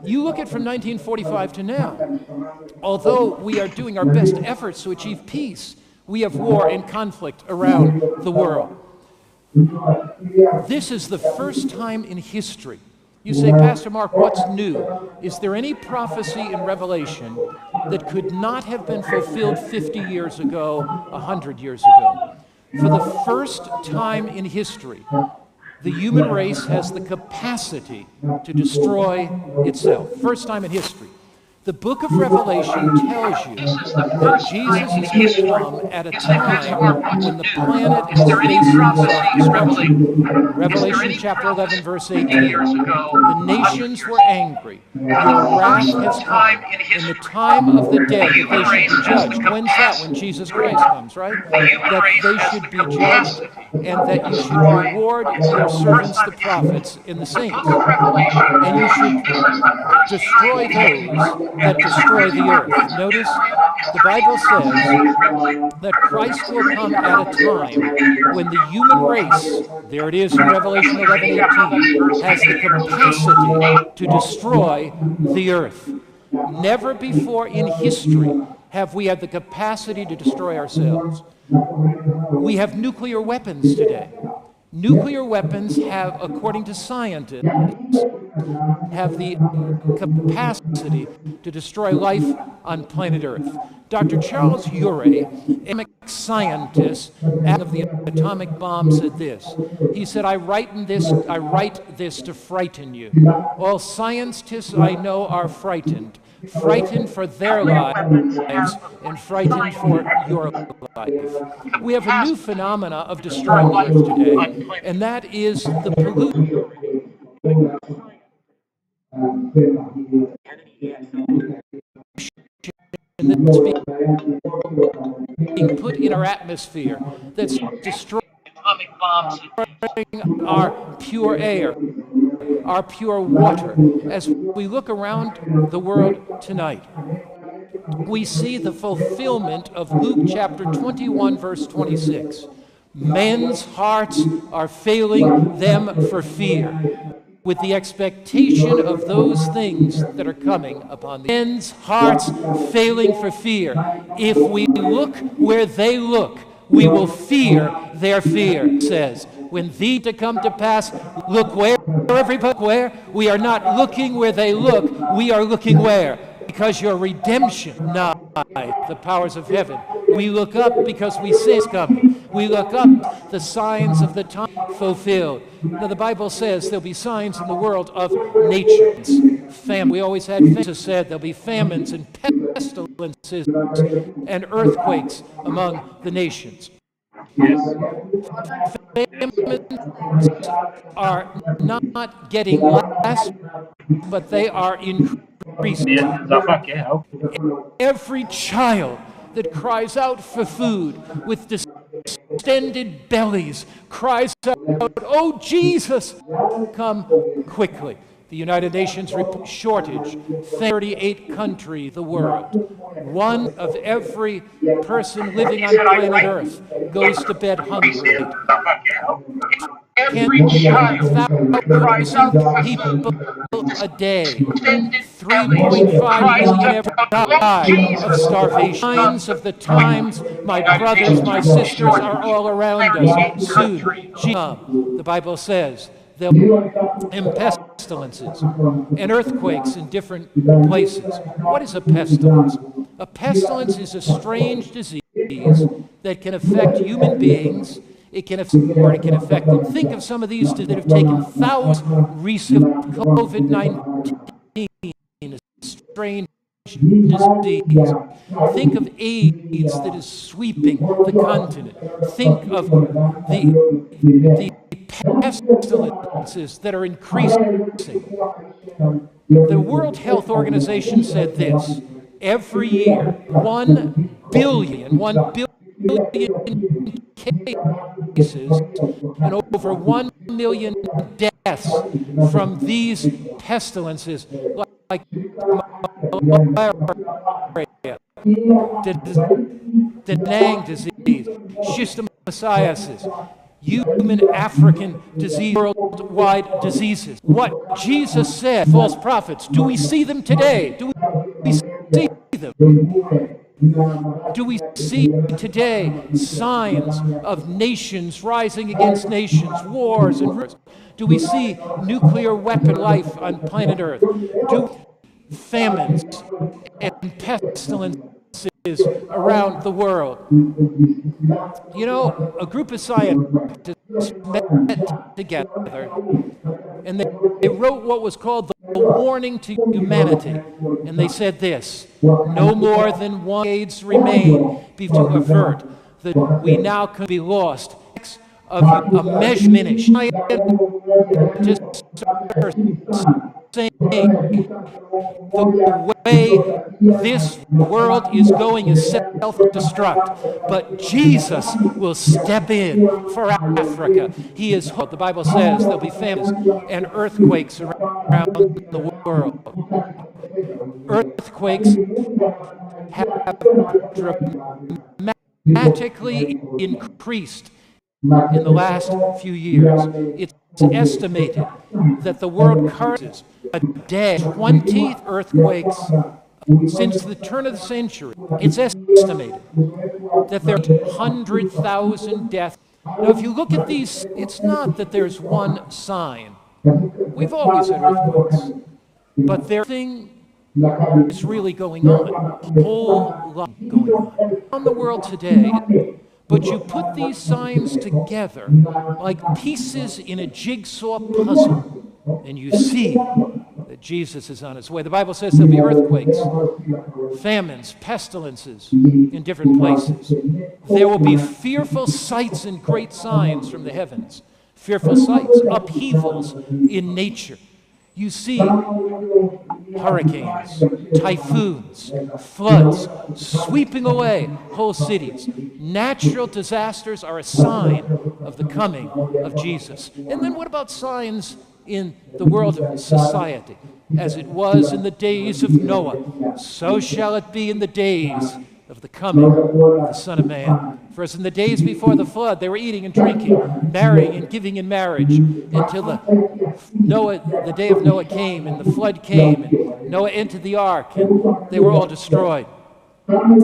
You look at from 1945 to now. Although we are doing our best efforts to achieve peace, we have war and conflict around the world. This is the first time in history. You say, Pastor Mark, what's new? Is there any prophecy in Revelation that could not have been fulfilled 50 years ago, 100 years ago? For the first time in history, the human race has the capacity to destroy itself. First time in history. The book of Revelation tells you that Jesus is going to come at a time when the planet is facing self-destruction. Revelation chapter 11, verse 18. The nations were angry. Your wrath has come. In the time of the dead, that they should be judged. When's that? When Jesus Christ comes, right? That they should be judged and that you should reward your servants, the prophets, and the saints. And you should destroy those that destroy the earth. Notice, the Bible says that Christ will come at a time when the human race, there it is in Revelation 11:18, has the capacity to destroy the earth. Never before in history have we had the capacity to destroy ourselves. We have nuclear weapons today. Nuclear weapons have, according to scientists, have the capacity to destroy life on planet Earth. Dr. Charles Urey, atomic scientist of the atomic bomb, said this. He said, I write this to frighten you. All scientists I know are frightened for their lives and frightened for your life. We have a new phenomena of destroying the earth today, and that is the pollution that's being put in our atmosphere, that's destroying our pure air, our pure water. As we look around the world tonight, we see the fulfillment of Luke chapter 21, verse 26. Men's hearts are failing them for fear, with the expectation of those things that are coming upon them. Men's hearts failing for fear. If we look where they look, we will fear their fear, it says. When these to come to pass, look where? Everybody, where? We are not looking where they look, we are looking where? Because your redemption nigh the powers of heaven. We look up because we see it's coming. We look up, the signs of the time fulfilled. Now the Bible says there'll be signs in the world of nations. Famine. We always had Jesus said there'll be famines and pestilences and earthquakes among the nations. Famines are not getting less, but they are increasing. Every child that cries out for food with distended bellies cries out, "Oh Jesus, come quickly." The United Nations report shortage, 38 countries, the world. One of every person living on planet Earth goes to bed hungry. Every child cries out for people a day. 3.5 million every die of starvation. Signs of the times, my brothers, my sisters are all around us. Soon, the Bible says, there'll be pestilences and earthquakes in different places. What is a pestilence? A pestilence is a strange disease that can affect human beings. It can affect them. Think of some of these that have taken thousands recent COVID-19, a strange disease. Think of AIDS that is sweeping the continent. Think of the pestilences that are increasing. The World Health Organization said this: every year, 1 billion cases and over 1 million deaths from these pestilences, like malaria, Dengue disease, schistosomiasis. human African disease, worldwide diseases. What Jesus said, false prophets, do we see them today? Do we see them? Do we see today signs of nations rising against nations, wars and rumors? Do we see nuclear weapon life on planet Earth? Do famines and pestilences around the world? You know, a group of scientists met together and they wrote what was called the Warning to Humanity. And they said this: no more than one decades remain to avert that we now can be lost of a measure diminished. The way this world is going is self-destruct, but Jesus will step in for Africa. He is, the Bible says, there'll be famines and earthquakes around the world. Earthquakes have dramatically increased in the last few years. It's estimated that the world curses a day 20 earthquakes since the turn of the century. It's estimated that there are 100,000 deaths. Now, if you look at these, it's not that there's one sign. We've always had earthquakes, but there's thing is really going on. A whole lot going on the world today. But you put these signs together like pieces in a jigsaw puzzle, and you see that Jesus is on his way. The Bible says there'll be earthquakes, famines, pestilences in different places. There will be fearful sights and great signs from the heavens. Fearful sights, upheavals in nature. You see hurricanes, typhoons, floods sweeping away whole cities. Natural disasters are a sign of the coming of Jesus. And then what about signs in the world of society? As it was in the days of Noah, so shall it be in the days of the coming of the Son of Man. For as in the days before the flood, they were eating and drinking, marrying and giving in marriage, until the day of Noah came, and the flood came, and Noah entered the ark, and they were all destroyed,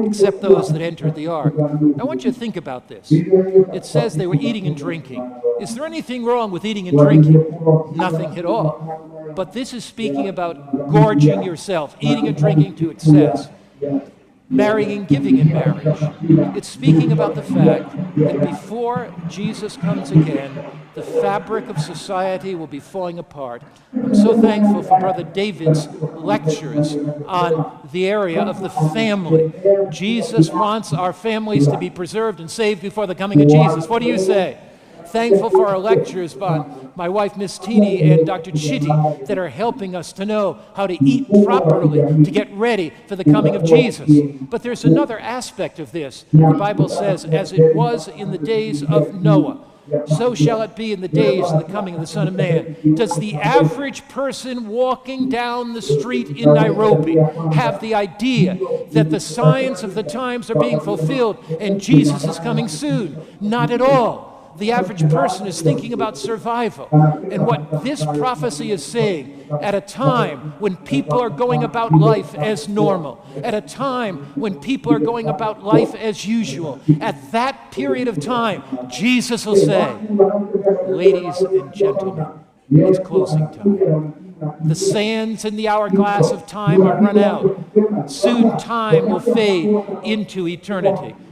except those that entered the ark. I want you to think about this. It says they were eating and drinking. Is there anything wrong with eating and drinking? Nothing at all. But this is speaking about gorging yourself, eating and drinking to excess. Marrying and giving in marriage. It's speaking about the fact that before Jesus comes again, the fabric of society will be falling apart. I'm so thankful for Brother David's lectures on the area of the family. Jesus wants our families to be preserved and saved before the coming of Jesus. What do you say? Thankful for our lectures by my wife, Miss Teeny, and Dr. Chitty, that are helping us to know how to eat properly, to get ready for the coming of Jesus. But there's another aspect of this. The Bible says, as it was in the days of Noah, so shall it be in the days of the coming of the Son of Man. Does the average person walking down the street in Nairobi have the idea that the signs of the times are being fulfilled and Jesus is coming soon? Not at all. The average person is thinking about survival. And what this prophecy is saying, at a time when people are going about life as normal, at a time when people are going about life as usual, at that period of time, Jesus will say, ladies and gentlemen, it's closing time. The sands in the hourglass of time are run out. Soon time will fade into eternity.